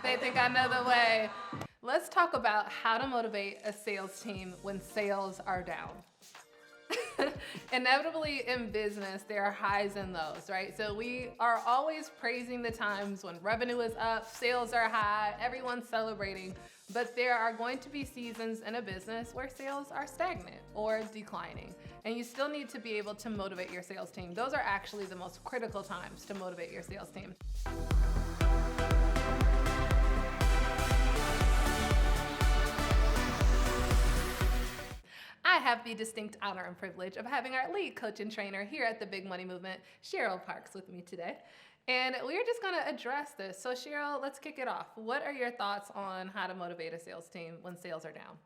They think I know the way. Let's talk about how to motivate a sales team when sales are down. Inevitably in business, there are highs and lows, right? So we are always praising the times when revenue is up, sales are high, everyone's celebrating, but there are going to be seasons in a business where sales are stagnant or declining, and you still need to be able to motivate your sales team. Those are actually the most critical times to motivate your sales team. I have the distinct honor and privilege of having our lead coach and trainer here at the Big Money Movement, Cheryl Parks, with me today. And we're just gonna address this. So Cheryl, let's kick it off. What are your thoughts on how to motivate a sales team when sales are down?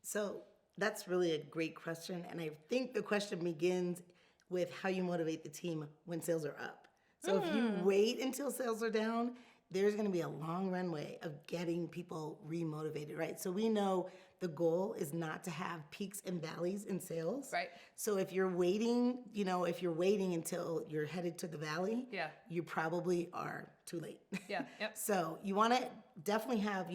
So that's really a great question. And I think the question begins with how you motivate the team when sales are up. So if you wait until sales are down, there's going to be a long runway of getting people remotivated, right? So we know the goal is not to have peaks and valleys in sales. Right. So if you're waiting, until you're headed to the valley, you probably are too late. Yeah. Yep. So you want to definitely have,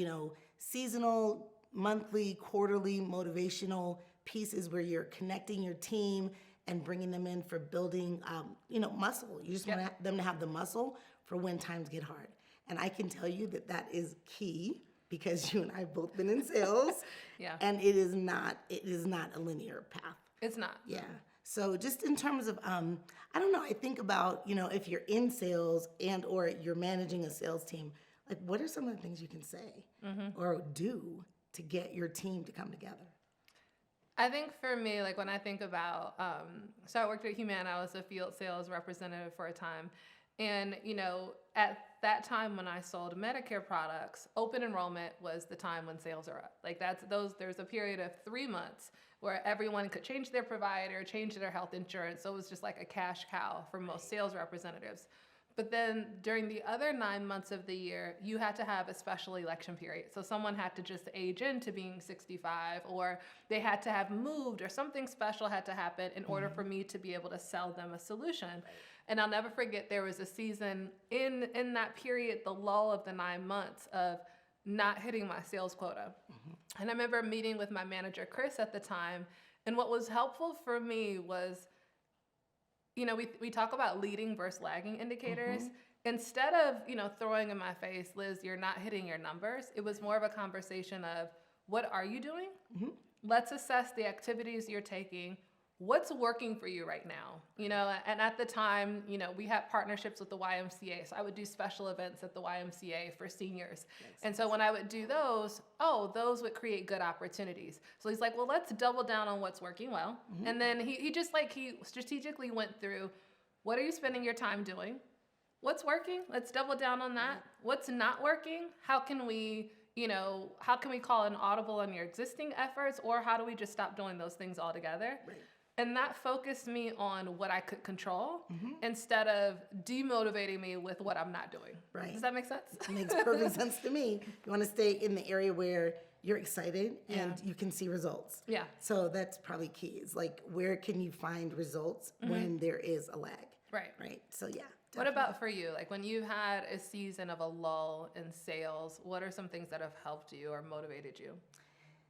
seasonal, monthly, quarterly motivational pieces where you're connecting your team and bringing them in for building, muscle. You just want them to have the muscle for when times get hard. And I can tell you that is key because you and I have both been in sales. And it is not a linear path. It's not. Yeah. So just in terms of, I think about, if you're in sales and or you're managing a sales team, like what are some of the things you can say or do to get your team to come together? I think for me, like when I think about, so I worked at Humana, I was a field sales representative for a time. And, at that time when I sold Medicare products, open enrollment was the time when sales are up. Like there's a period of 3 months where everyone could change their provider, change their health insurance. So it was just like a cash cow for most sales representatives. But then during the other 9 months of the year, you had to have a special election period. So someone had to just age into being 65, or they had to have moved, or something special had to happen in order for me to be able to sell them a solution. Right. And I'll never forget, there was a season in that period, the lull of the 9 months of not hitting my sales quota. And I remember meeting with my manager, Chris, at the time. And what was helpful for me was, we talk about leading versus lagging indicators. Instead of, throwing in my face, Liz, you're not hitting your numbers, it was more of a conversation of, what are you doing? Let's assess the activities you're taking. What's working for you right now? And at the time, we had partnerships with the YMCA. So I would do special events at the YMCA for seniors. Yes. And so when I would do those would create good opportunities. So he's like, well, let's double down on what's working well. And then he strategically went through, what are you spending your time doing? What's working? Let's double down on that. What's not working? How can we call an audible on your existing efforts, or how do we just stop doing those things altogether? Right. And that focused me on what I could control instead of demotivating me with what I'm not doing. Right. Does that make sense? It makes perfect sense to me. You want to stay in the area where you're excited and you can see results. Yeah. So that's probably key. It's like, where can you find results when there is a lag? Right. Right. So yeah. Definitely. What about for you? Like when you've had a season of a lull in sales, what are some things that have helped you or motivated you?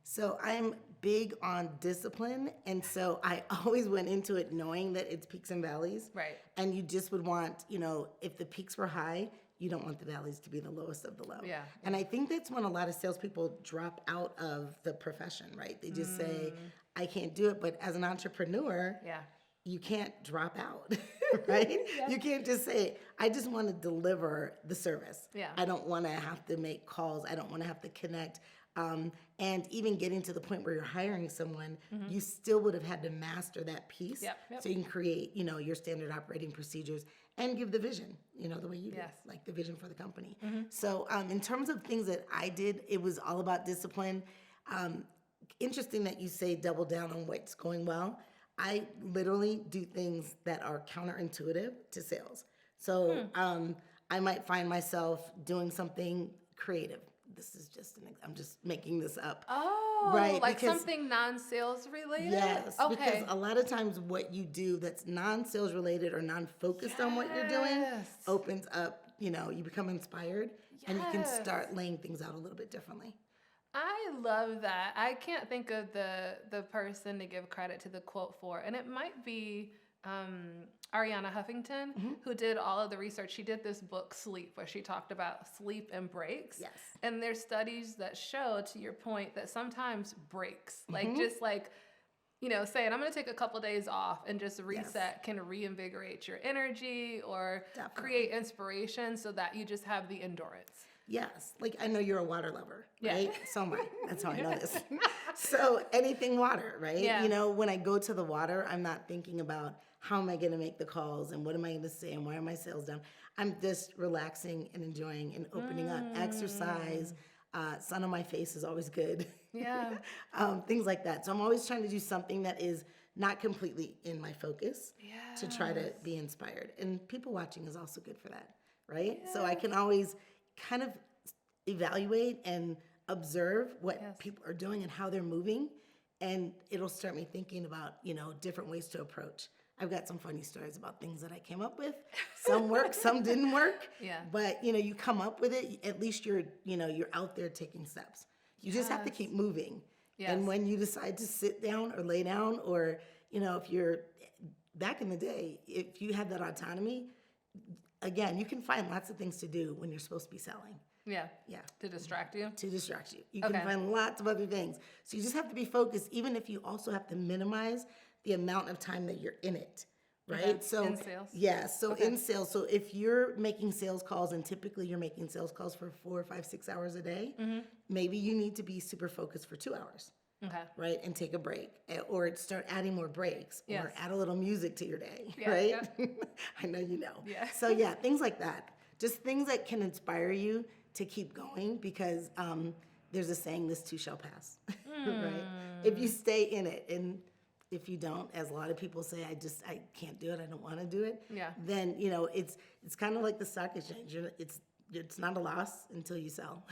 So I'm big on discipline, and so I always went into it knowing that it's peaks and valleys. Right. And you just would want, if the peaks were high, you don't want the valleys to be the lowest of the low. Yeah. And I think that's when a lot of salespeople drop out of the profession, right? They just say, I can't do it. But as an entrepreneur, you can't drop out, right? You can't just say, I just want to deliver the service. Yeah. I don't want to have to make calls. I don't want to have to connect. And even getting to the point where you're hiring someone, you still would have had to master that piece. So you can create, your standard operating procedures and give the vision, the way you do, like the vision for the company. So in terms of things that I did, it was all about discipline. Interesting that you say double down on what's going well. I literally do things that are counterintuitive to sales. So I might find myself doing something creative. This is just I'm just making this up. Oh, right. Like something non-sales related? Yes. Okay. Because a lot of times what you do that's non-sales related or non-focused on what you're doing opens up you become inspired and you can start laying things out a little bit differently. I love that. I can't think of the person to give credit to the quote for, and it might be Ariana Huffington, who did all of the research. She did this book, Sleep, where she talked about sleep and breaks. Yes. And there's studies that show, to your point, that sometimes breaks, like just like, saying I'm going to take a couple days off and just reset can reinvigorate your energy or create inspiration so that you just have the endurance. Yes. Like, I know you're a water lover, right? So am I. That's how I know this. So anything water, right? Yeah. When I go to the water, I'm not thinking about how am I going to make the calls and what am I going to say and why are my sales down? I'm just relaxing and enjoying and opening up. Exercise, sun on my face is always good. Yeah. Things like that. So I'm always trying to do something that is not completely in my focus to try to be inspired. And people watching is also good for that, right? Yeah. So I can always kind of evaluate and observe what people are doing and how they're moving, and it'll start me thinking about, different ways to approach. I've got some funny stories about things that I came up with. Some worked, some didn't work. Yeah. But, you come up with it, at least you're out there taking steps. You just have to keep moving. Yes. And when you decide to sit down or lay down, or, if you're back in the day, if you had that autonomy, again, you can find lots of things to do when you're supposed to be selling. Yeah. Yeah. To distract you? To distract you. You can find lots of other things. So you just have to be focused, even if you also have to minimize the amount of time that you're in it, right? So in sales? Yeah. So in sales. So if you're making sales calls, and typically you're making sales calls for 4, 5, 6 hours a day, maybe you need to be super focused for 2 hours. Okay. Right? And take a break, or start adding more breaks, or add a little music to your day, right? Yeah. I know you know. Yeah. So things like that. Just things that can inspire you to keep going, because there's a saying, this too shall pass, right? If you stay in it, and if you don't, as a lot of people say, I can't do it, I don't want to do it, then, it's kind of like the stock exchange. It's not a loss until you sell,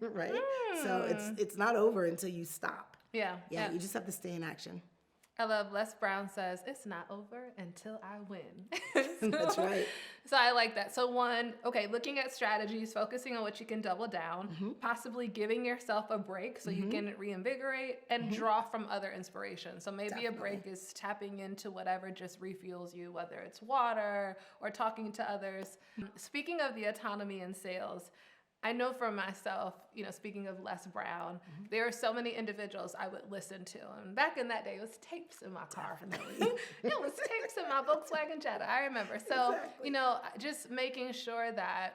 right? So it's not over until you stop. Yeah. You just have to stay in action. I love Les Brown says, it's not over until I win. That's right. So I like that. So looking at strategies, focusing on what you can double down, possibly giving yourself a break so you can reinvigorate and draw from other inspiration. So maybe a break is tapping into whatever just refuels you, whether it's water or talking to others. Speaking of the autonomy in sales, I know for myself, speaking of Les Brown, there are so many individuals I would listen to. And back in that day, it was tapes in my car. It was tapes in my Volkswagen Jetta, I remember. So, just making sure that,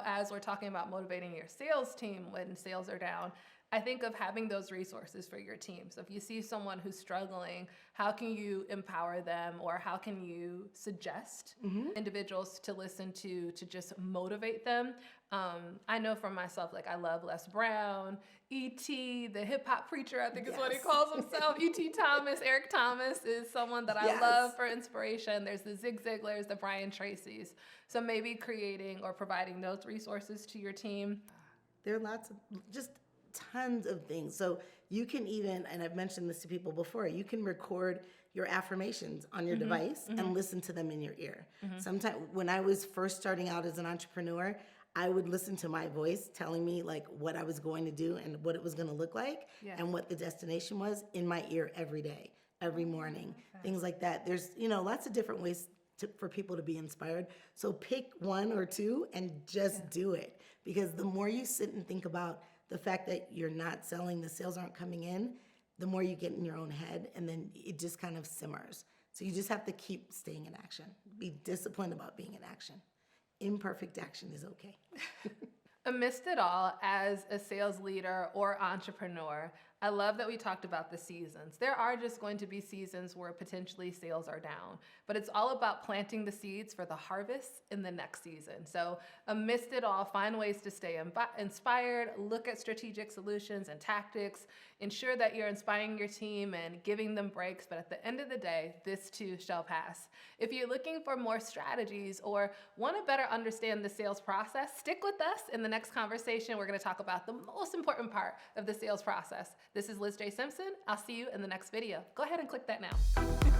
as we're talking about motivating your sales team when sales are down, I think of having those resources for your team. So if you see someone who's struggling, how can you empower them, or how can you suggest individuals to listen to just motivate them? I know for myself, I love Les Brown, E.T., the hip hop preacher, I think is what he calls himself. E.T. Thomas, Eric Thomas is someone that I love for inspiration. There's the Zig Ziglars, the Brian Tracys. So maybe creating or providing those resources to your team. There are lots of tons of things. So you can even, and I've mentioned this to people before, you can record your affirmations on your device and listen to them in your ear. Sometimes when I was first starting out as an entrepreneur, I would listen to my voice telling me what I was going to do and what it was going to look like and what the destination was in my ear every day, every morning, things like that. There's, lots of different ways for people to be inspired. So pick one or two and just do it, because the more you sit and think about the fact that you're not selling, the sales aren't coming in, the more you get in your own head, and then it just kind of simmers. So you just have to keep staying in action. Be disciplined about being in action. Imperfect action is okay. Amidst it all, as a sales leader or entrepreneur, I love that we talked about the seasons. There are just going to be seasons where potentially sales are down, but it's all about planting the seeds for the harvest in the next season. So amidst it all, find ways to stay inspired, look at strategic solutions and tactics, ensure that you're inspiring your team and giving them breaks, but at the end of the day, this too shall pass. If you're looking for more strategies or want to better understand the sales process, stick with us. In the next conversation, we're going to talk about the most important part of the sales process. This is LizJSimpson. I'll see you in the next video. Go ahead and click that now.